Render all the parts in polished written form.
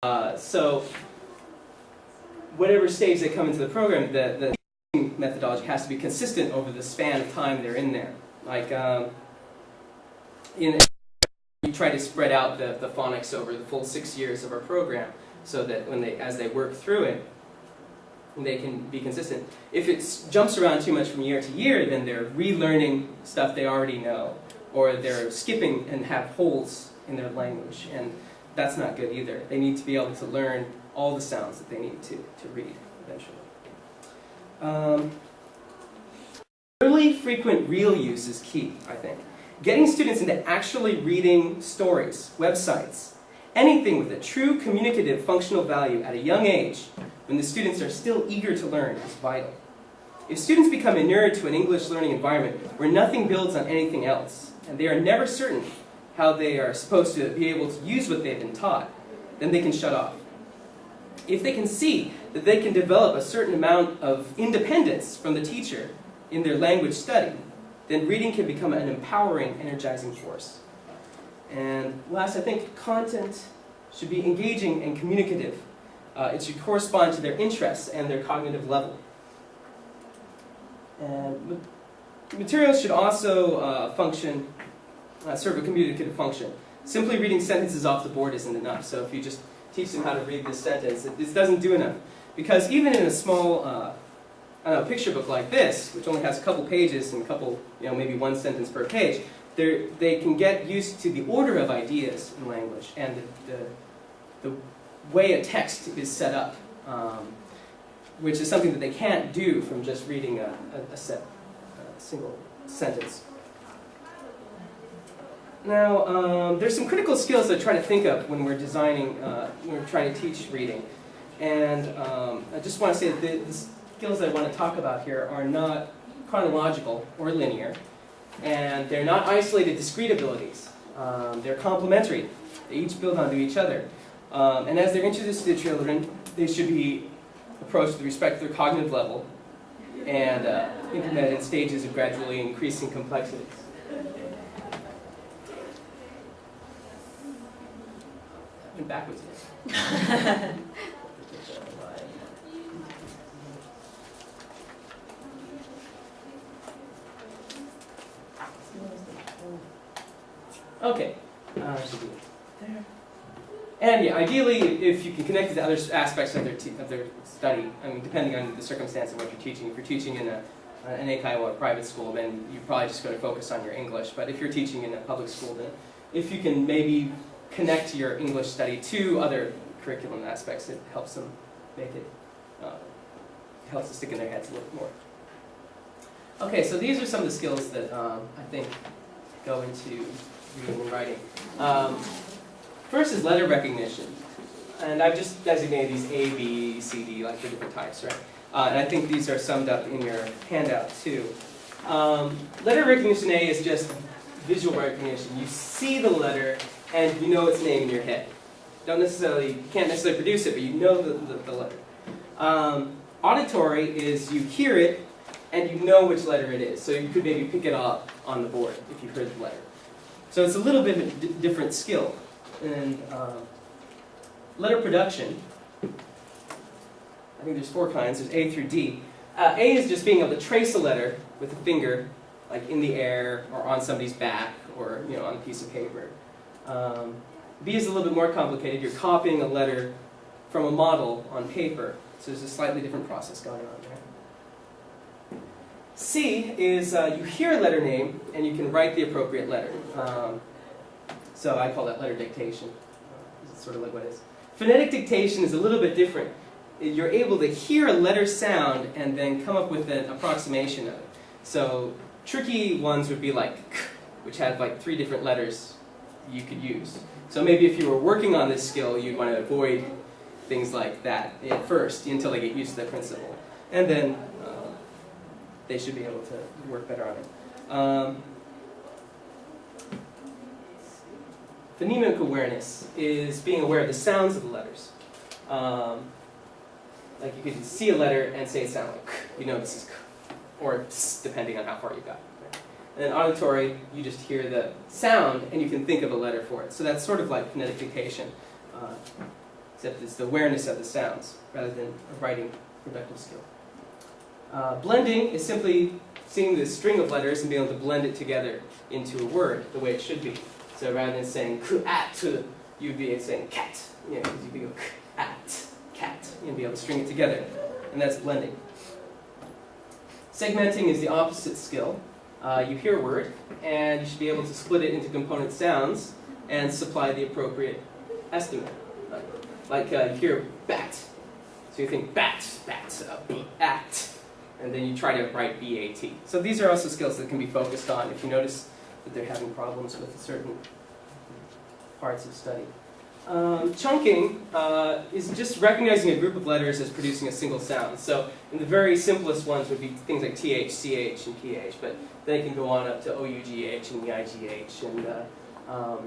So whatever stage they come into the program, the methodology has to be consistent over the span of time they're in there. Like, you try to spread out the phonics over the full 6 years of our program, so that as they work through it, they can be consistent. If it jumps around too much from year to year, then they're relearning stuff they already know, or they're skipping and have holes in their language, and that's not good either. They need to be able to learn all the sounds that they need to read eventually. Early frequent real use is key, I think. Getting students into actually reading stories, websites, anything with a true communicative functional value at a young age, when the students are still eager to learn, is vital. If students become inured to an English learning environment where nothing builds on anything else, and they are never certain how they are supposed to be able to use what they've been taught, then they can shut off. If they can see that they can develop a certain amount of independence from the teacher in their language study, then reading can become an empowering, energizing force. And last, I think content should be engaging and communicative. It should correspond to their interests and their cognitive level. And materials should also serve a communicative function. Simply reading sentences off the board isn't enough. So if you just teach them how to read this sentence, this doesn't do enough. Because even in a small picture book like this, which only has a couple pages and a couple, maybe one sentence per page, they can get used to the order of ideas in language and the way a text is set up, which is something that they can't do from just reading a single sentence. Now, there's some critical skills that I try to think of when we're designing, when we're trying to teach reading. And I just want to say that the skills I want to talk about here are not chronological or linear, and they're not isolated, discrete abilities. They're complementary. They each build onto each other. And as they're introduced to the children, they should be approached with respect to their cognitive level and implemented in stages of gradually increasing complexities. Went backwards again. Okay. Should be there. And yeah, ideally, if you can connect it to other aspects of their study, I mean, depending on the circumstance of what you're teaching. If you're teaching in an Eikaiwa or a private school, then you're probably just going to focus on your English. But if you're teaching in a public school, then if you can maybe connect your English study to other curriculum aspects, it helps them make it, helps it stick in their heads a little more. Okay, so these are some of the skills that I think go into reading and writing. First is letter recognition. And I've just designated these A, B, C, D, like the different types, right? And I think these are summed up in your handout too. Letter recognition A is just visual recognition. You see the letter and you know its name in your head. You can't necessarily produce it, but you know the letter. Auditory is you hear it and you know which letter it is. So you could maybe pick it up on the board if you heard the letter. So it's a little bit of a different skill. And letter production, I think there's 4 kinds. There's A through D. A is just being able to trace a letter with a finger, like in the air or on somebody's back or on a piece of paper. B is a little bit more complicated. You're copying a letter from a model on paper. So there's a slightly different process going on there. C is you hear a letter name and you can write the appropriate letter. So I call that letter dictation. It's sort of like what it is. Phonetic dictation is a little bit different. You're able to hear a letter sound and then come up with an approximation of it. So tricky ones would be like k, which had like 3 different letters you could use. So maybe if you were working on this skill, you'd want to avoid things like that at first until they get used to the principle. And then they should be able to work better on it. Phonemic awareness is being aware of the sounds of the letters. Like you could see a letter and say it sounds like k, this is k, or ps, depending on how far you got. And then auditory, you just hear the sound and you can think of a letter for it. So that's sort of like phonetic dictation. except it's the awareness of the sounds rather than a writing productive skill. Blending is simply seeing the string of letters and being able to blend it together into a word the way it should be. So rather than saying k-at, you'd be saying cat. Because you'd be go k-at, cat, and be able to string it together. And that's blending. Segmenting is the opposite skill. You hear a word, and you should be able to split it into component sounds and supply the appropriate estimate. Like you hear bat. So you think bat, bat, and then you try to write B-A-T. So these are also skills that can be focused on if you notice that they're having problems with certain parts of study. Chunking is just recognizing a group of letters as producing a single sound. So in the very simplest ones would be things like TH, CH, and PH, but then it can go on up to OUGH and EIGH. And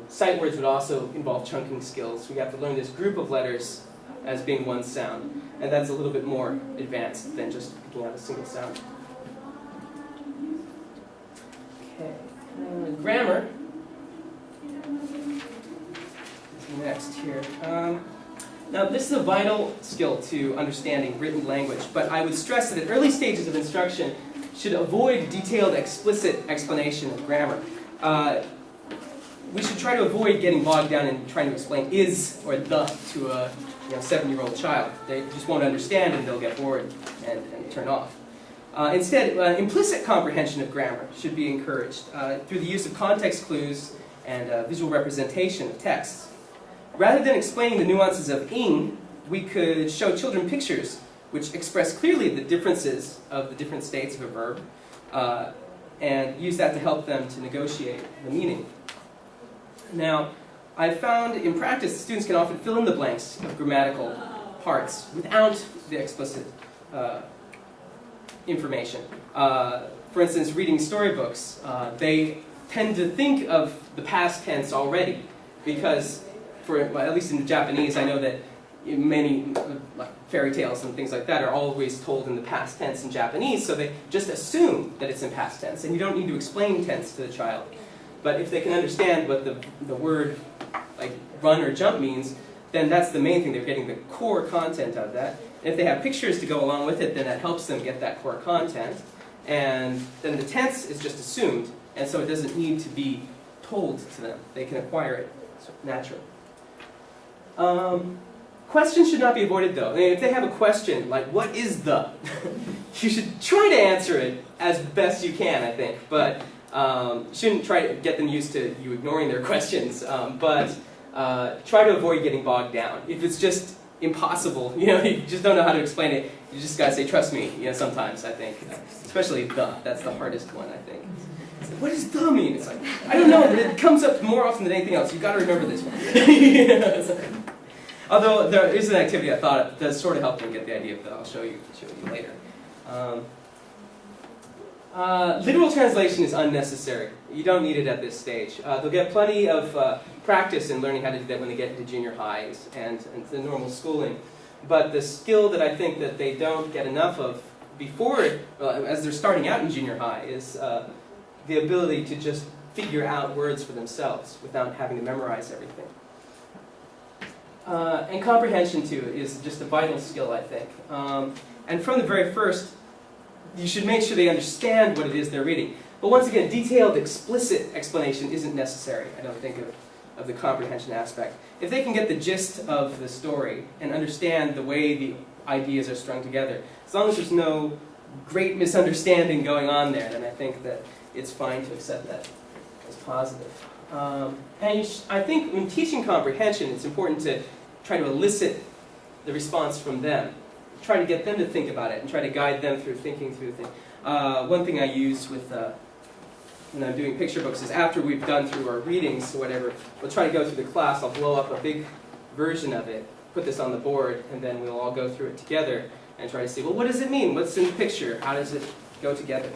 sight words would also involve chunking skills. We have to learn this group of letters as being one sound. And that's a little bit more advanced than just picking out a single sound. Okay. Grammar is next here. Now, this is a vital skill to understanding written language, but I would stress that at early stages of instruction should avoid detailed, explicit explanation of grammar. We should try to avoid getting bogged down in trying to explain is or the to a 7-year-old child. They just won't understand and they'll get bored and turn off. Instead, implicit comprehension of grammar should be encouraged through the use of context clues and visual representation of texts. Rather than explaining the nuances of ing, we could show children pictures which express clearly the differences of the different states of a verb and use that to help them to negotiate the meaning. Now, I've found in practice that students can often fill in the blanks of grammatical parts without the explicit information. For instance, reading storybooks, they tend to think of the past tense already because, at least in Japanese, I know that many like fairy tales and things like that are always told in the past tense in Japanese, so they just assume that it's in past tense, and you don't need to explain tense to the child. But if they can understand what the word like run or jump means, then that's the main thing. They're getting the core content of that. And if they have pictures to go along with it, then that helps them get that core content. And then the tense is just assumed, and so it doesn't need to be told to them. They can acquire it naturally. Questions should not be avoided, though. I mean, if they have a question, like, what is the? You should try to answer it as best you can, I think. But shouldn't try to get them used to you ignoring their questions. But try to avoid getting bogged down. If it's just impossible, you just don't know how to explain it, you just got to say, trust me, sometimes, I think. Especially the. That's the hardest one, I think. It's like, what does the mean? It's like, I don't know, but it comes up more often than anything else. You've got to remember this one. Although there is an activity I thought does sort of help them get the idea of that. I'll show you later. Literal translation is unnecessary. You don't need it at this stage. They'll get plenty of practice in learning how to do that when they get into junior highs and the normal schooling. But the skill that I think that they don't get enough of as they're starting out in junior high is the ability to just figure out words for themselves without having to memorize everything. And comprehension, too, is just a vital skill, I think. And from the very first, you should make sure they understand what it is they're reading. But once again, detailed, explicit explanation isn't necessary, I don't think, of the comprehension aspect. If they can get the gist of the story and understand the way the ideas are strung together, as long as there's no great misunderstanding going on there, then I think that it's fine to accept that as positive. I think when teaching comprehension, it's important to try to elicit the response from them. Try to get them to think about it and try to guide them through thinking through the thing. One thing I use with when I'm doing picture books is after we've done through our readings or whatever, we'll try to go through the class. I'll blow up a big version of it, put this on the board, and then we'll all go through it together and try to see, well, what does it mean? What's in the picture? How does it go together?